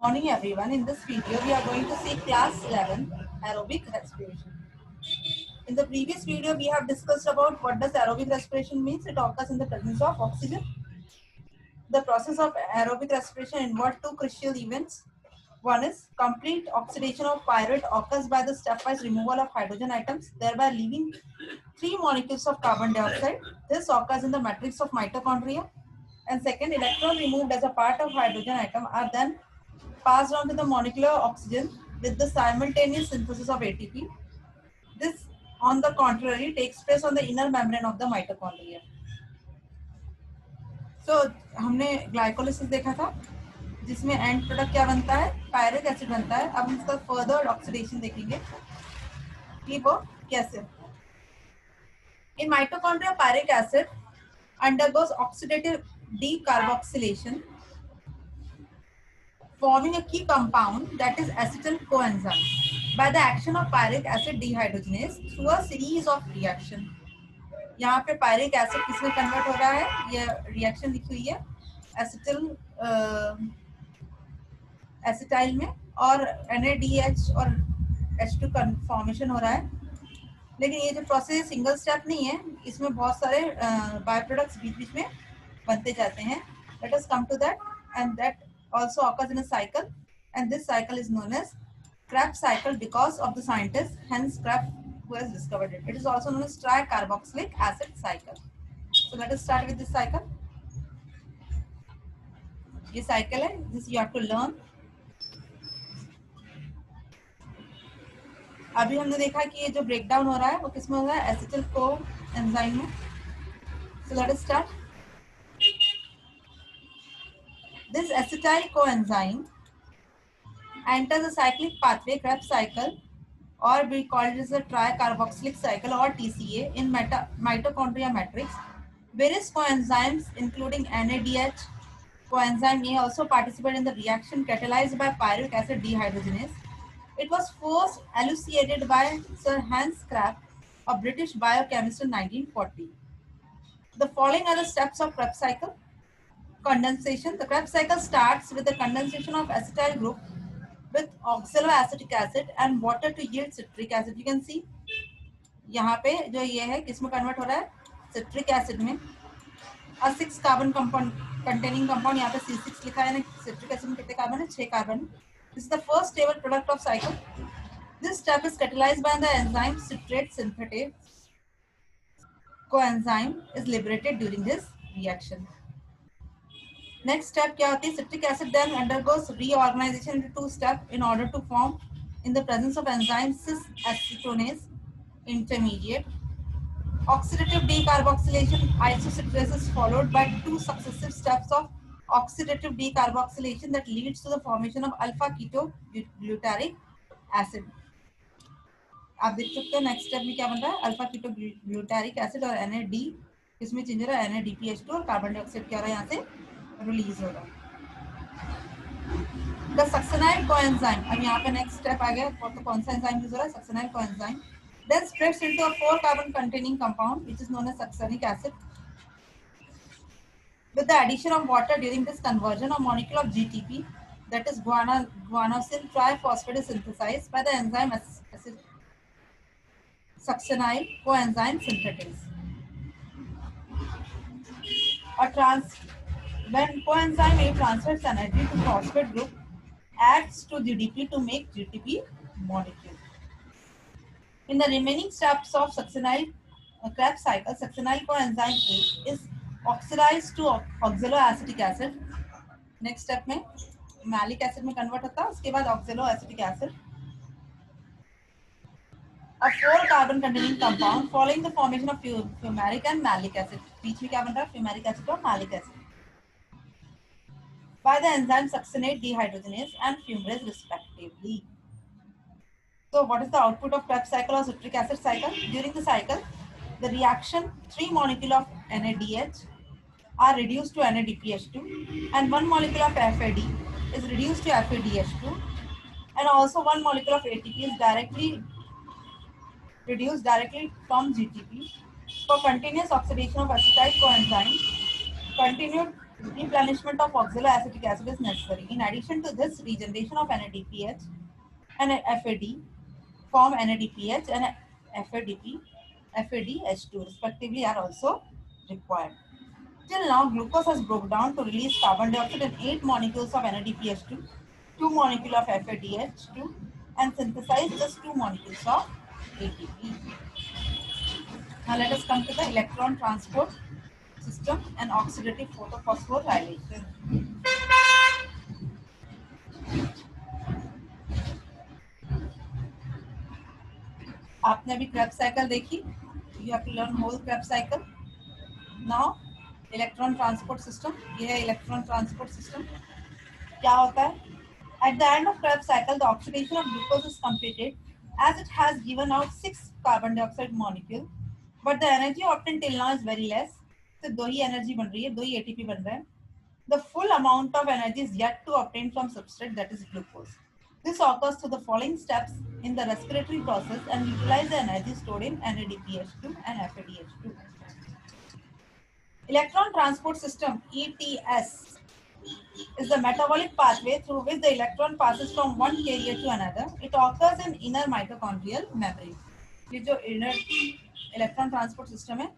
Morning everyone. In this video, we are going to see class 11 aerobic respiration. In the previous video, we have discussed about what does aerobic respiration means. It occurs in the presence of oxygen. The process of aerobic respiration involves two crucial events. One is complete oxidation of pyruvate occurs by the stepwise removal of hydrogen atoms, thereby leaving three molecules of carbon dioxide. This occurs in the matrix of mitochondria. And second, electron removed as a part of hydrogen atom are then passed on to the molecular oxygen with the simultaneous synthesis of ATP. This, on the contrary, takes place on the inner membrane of the mitochondria. So, हमने glycolysis देखा था जिसमें and product क्या बनता है, pyruvic acid बनता है. अब हम इसका फर्दर ऑक्सीडेशन देखेंगे कि वो कैसे. In mitochondria, pyric acid undergoes oxidative decarboxylation, forming a key compound that is acetyl coenzyme by the action of pyric acid dehydrogenase through a series of reaction. यहाँ पे pyric acid किसमें convert हो रहा है, ये रिएक्शन लिखी हुई है एसिटाइल में, और NADH और H2 फॉर्मेशन हो रहा है. लेकिन ये जो प्रोसेस सिंगल स्टेप नहीं है, इसमें बहुत सारे बाय प्रोडक्ट्स बीच बीच में बनते जाते हैं. Let us come to that, and that also occurs in a cycle, and this cycle is known as Krebs cycle because of the scientist Hans Krebs who has discovered it. It is also known as tricarboxylic acid cycle. So let us start with this cycle. ये cycle है, this you have to learn. अभी हमने देखा कि ये जो breakdown हो रहा है वो किसमें हो रहा है, एसिटिल को एंजाइम में. So let us start. This acetyl coenzyme enters a cyclic pathway, Krebs cycle, or we call it as a tricarboxylic cycle or TCA in mitochondria matrix. Various coenzymes including NADH coenzyme A also participate in the reaction catalyzed by pyruvic acid dehydrogenase. It was first elucidated by Sir Hans Krebs, a British biochemist in 1940. The following are the steps of Krebs cycle. Condensation. The Krebs cycle starts with the condensation of acetyl group with oxaloacetic acid and water to yield citric acid. You can see यहाँ पे जो ये है किसमें convert हो रहा है, citric acid में. और 6 कार्बन कंपाउंड कंटेनिंग कंपाउंड, यहाँ पे C6 लिखा है ना. सिट्रिक एसिड में कितने कार्बन है, 6 carbon. This is the first stable product of cycle. This step is catalysed by the enzyme citrate synthetase. Coenzyme is liberated during this reaction. Next step क्या होती है, citric acid then undergoes reorganization into two steps in order to form, in the presence of enzyme cis-acetonase intermediate, oxidative decarboxylation isocitrase is followed by two successive steps of oxidative decarboxylation that leads to the formation of alpha ketoglutaric acid. आप देख सकते हो next step में क्या बन रहा है, alpha ketoglutaric acid और NAD इसमें चेंज हो रहा है, NADPH2 और कार्बन डाइऑक्साइड क्या हो रहा है, यहाँ से रिलीज हो रहा है. The succinyl coenzyme, अब यहाँ पे नेक्स्ट स्टेप आ गया, तो कौन सा एंजाइम यूज हो रहा है, succinyl coenzyme, then splits into a 4 carbon containing compound which is known as succinic acid. With the addition of water during this conversion, a molecule of GTP, that is guanosyl triphosphate, is synthesized by the enzyme succinyl coenzyme synthetase. When coenzyme A transfers energy to phosphate group, acts to GDP to make GTP molecule. In the remaining steps of succinyl Krebs cycle, succinyl coenzyme A is oxidized to oxaloacetic acid. Next step में malic acid में convert होता है, उसके बाद oxaloacetic acid, a 4 carbon containing compound following the formation of fumaric and malic acid. बीच में क्या बन रहा है, fumaric acid और malic acid, by the enzyme succinate dehydrogenase and fumarase respectively. So what is the output of Krebs cycle or citric acid cycle? During the cycle, the reaction 3 molecule of NADH are reduced to NADPH2 and 1 molecule of FAD is reduced to FADH2, and also 1 molecule of ATP is reduced directly from GTP. For continuous oxidation of acetyl coenzyme, continued Replenishment of oxaloacetic acid is necessary. In addition to this, regeneration of NADPH and FAD form NADPH and FADP, FADH2 respectively are also required. Till now, glucose has broken down to release carbon dioxide in 8 molecules of NADPH2, 2 molecules of FADH2, and synthesized just 2 molecules of ATP. Now let us come to the electron transport system and oxidative photophosphorylation. आपने अभी Krebs cycle देखी. You have to learn whole Krebs cycle. Now electron transport system. ये है electron transport system. क्या होता है? At the end of Krebs cycle, the oxidation of glucose is completed as it has given out 6 carbon dioxide molecule, but the energy obtained till now is very less. So दो ही energy बन रही है, दो ही ATP बन रहा है. The full amount of energy is yet to obtain from substrate, that is glucose. This occurs through the following steps in the respiratory process and utilize the energy stored in NADPH2 and FADH2. Electron transport system ETS is the metabolic pathway through which the electron passes from one carrier to another. It occurs in inner mitochondrial membrane. ये जो inner electron transport system है,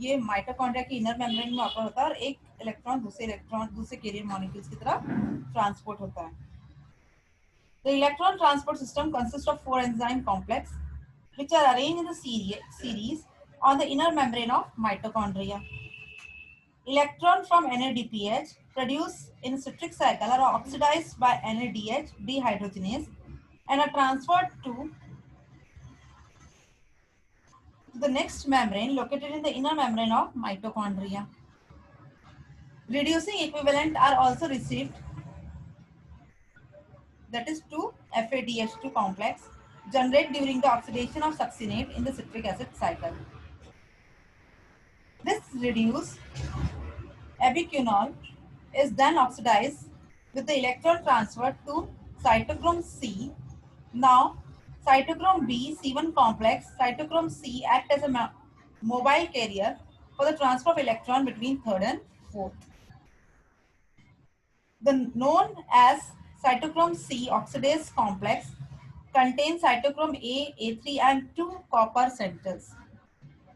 ये mitochondria की inner membrane में occur होता है और एक इलेक्ट्रॉन दूसरे कैरियर मॉलिक्यूल्स की तरफ ट्रांसपोर्ट होता है. The electron transport system consists of 4 enzyme complex which are arranged in the series on the inner membrane of mitochondria. Electron from NADPH produced in citric cycle are oxidized by NADH dehydrogenase and are transferred to the next membrane located in the inner membrane of mitochondria. Reducing equivalent are also received, that is 2 FADH2 complex generated during the oxidation of succinate in the citric acid cycle. This reduced ubiquinol is then oxidized with the electron transfer to cytochrome C. Now, cytochrome B C1 complex, cytochrome C act as a mobile carrier for the transfer of electron between third and fourth. The known as cytochrome C oxidase complex contains cytochrome A, A3 and 2 copper centers.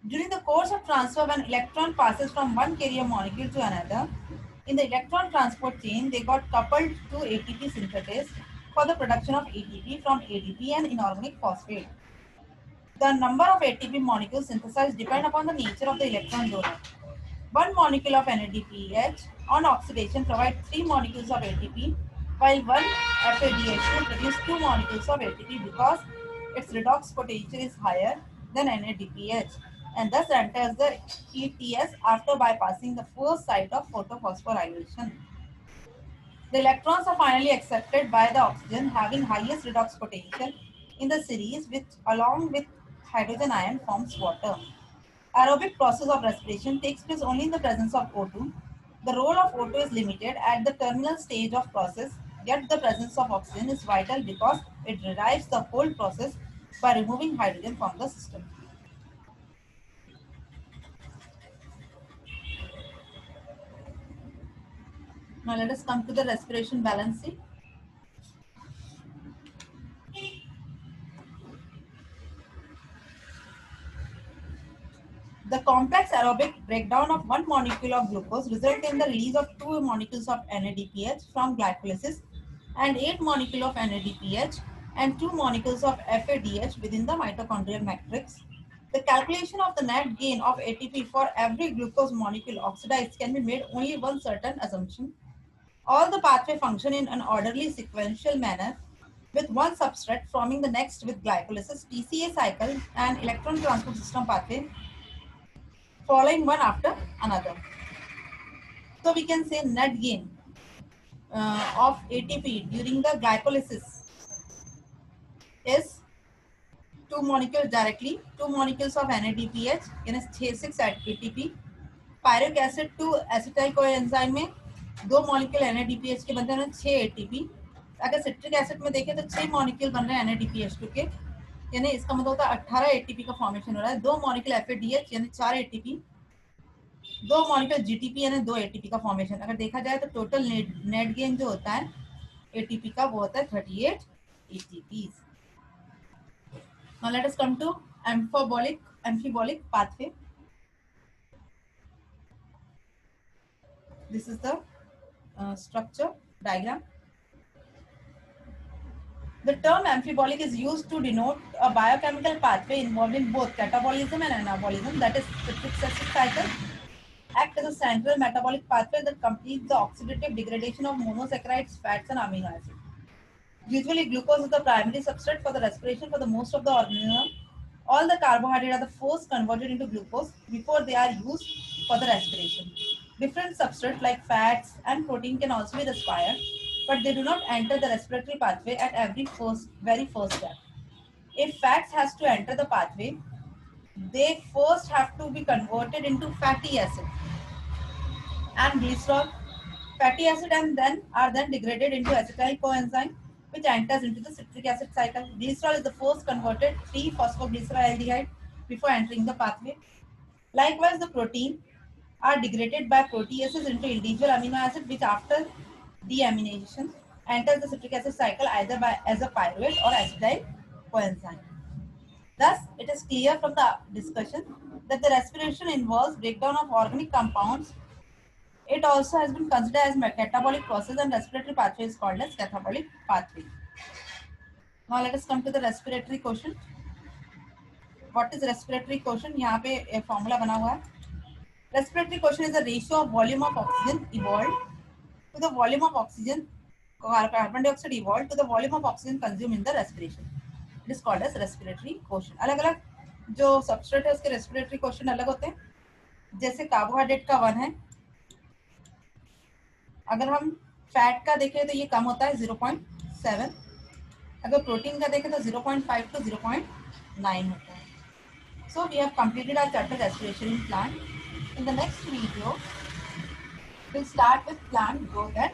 During the course of transfer, when electron passes from one carrier molecule to another, in the electron transport chain, they got coupled to ATP synthetase for the production of ATP from ADP and inorganic phosphate. The number of ATP molecules synthesized depend upon the nature of the electron donor. One molecule of NADPH on oxidation provides 3 molecules of ATP, while one FADH2 produces 2 molecules of ATP because its redox potential is higher than NADPH and thus enters the ETS after bypassing the first site of photophosphorylation. The electrons are finally accepted by the oxygen having highest redox potential in the series, which along with hydrogen ion forms water. Aerobic process of respiration takes place only in the presence of O2. The role of O2 is limited at the terminal stage of process, yet the presence of oxygen is vital because it derives the whole process by removing hydrogen from the system. Now let us come to the respiration balancing. The complex aerobic breakdown of one molecule of glucose results in the release of 2 molecules of NADPH from glycolysis and 8 molecules of NADPH and 2 molecules of FADH within the mitochondrial matrix. The calculation of the net gain of ATP for every glucose molecule oxidized can be made only one certain assumption. All the pathway function in an orderly sequential manner with one substrate forming the next with glycolysis, TCA cycle and electron transport system pathway following one after another. So we can say net gain of ATP during the glycolysis is 2 molecules directly, 2 molecules of NADPH, यानी 6 ATP. Pyruvic acid to acetyl coenzyme में 2 molecule NADPH के बनते हैं 6 ATP. अगर citric acid में देखें तो 6 molecule बन रहे हैं NADPH2 के, यानी इसका मतलब होता है 18 ATP का फॉर्मेशन हो रहा है. 2 molecule FADH यानी 4 ATP दो मॉलिक्यूल जीटीपी यानी 2 एटीपी का फॉर्मेशन। अगर देखा जाए तो टोटल नेट गेन जो होता है एटीपी का वो होता है 38 ATP. Now let us come to amphibolic pathway. This is the structure diagram. The term amphibolic is used to denote a biochemical pathway involving both catabolism and anabolism, that is citric acid cycle act as a central metabolic pathway that completes the oxidative degradation of monosaccharides, fats and amino acids. Usually glucose is the primary substrate for the respiration for the most of the organism. All the carbohydrates are the first converted into glucose before they are used for the respiration. Different substrates like fats and protein can also be respired, but they do not enter the respiratory pathway at very first step. If fats has to enter the pathway, they first have to be converted into fatty acid and glycerol. Fatty acid and then are then degraded into acetyl coenzyme, which enters into the citric acid cycle. Glycerol is the first converted 3-phosphoglyceraldehyde before entering the pathway. Likewise, the protein are degraded by proteases into individual amino acid, which after deamination enters the citric acid cycle either as a pyruvate or acetyl coenzyme. Thus, it is clear from the discussion that the respiration involves breakdown of organic compounds. It also has been considered as a catabolic process, and respiratory pathway is called as catabolic pathway. Now let us come to the respiratory quotient. What is respiratory quotient? यहाँ पे formula बना हुआ है. Respiratory quotient is the ratio of volume of oxygen evolved to the volume of oxygen, carbon dioxide evolved to the volume of oxygen consumed in the respiration. It is called as respiratory quotient. अलग-अलग जो substrate है उसके respiratory quotient अलग होते हैं. जैसे carbohydrate का 1 है. अगर हम फैट का देखें तो ये कम होता है 0.7. अगर प्रोटीन का देखें तो 0.5 to 0.9 होता है. So we have completed our chapter respiration in plant. In the next video, we'll start with plant growth and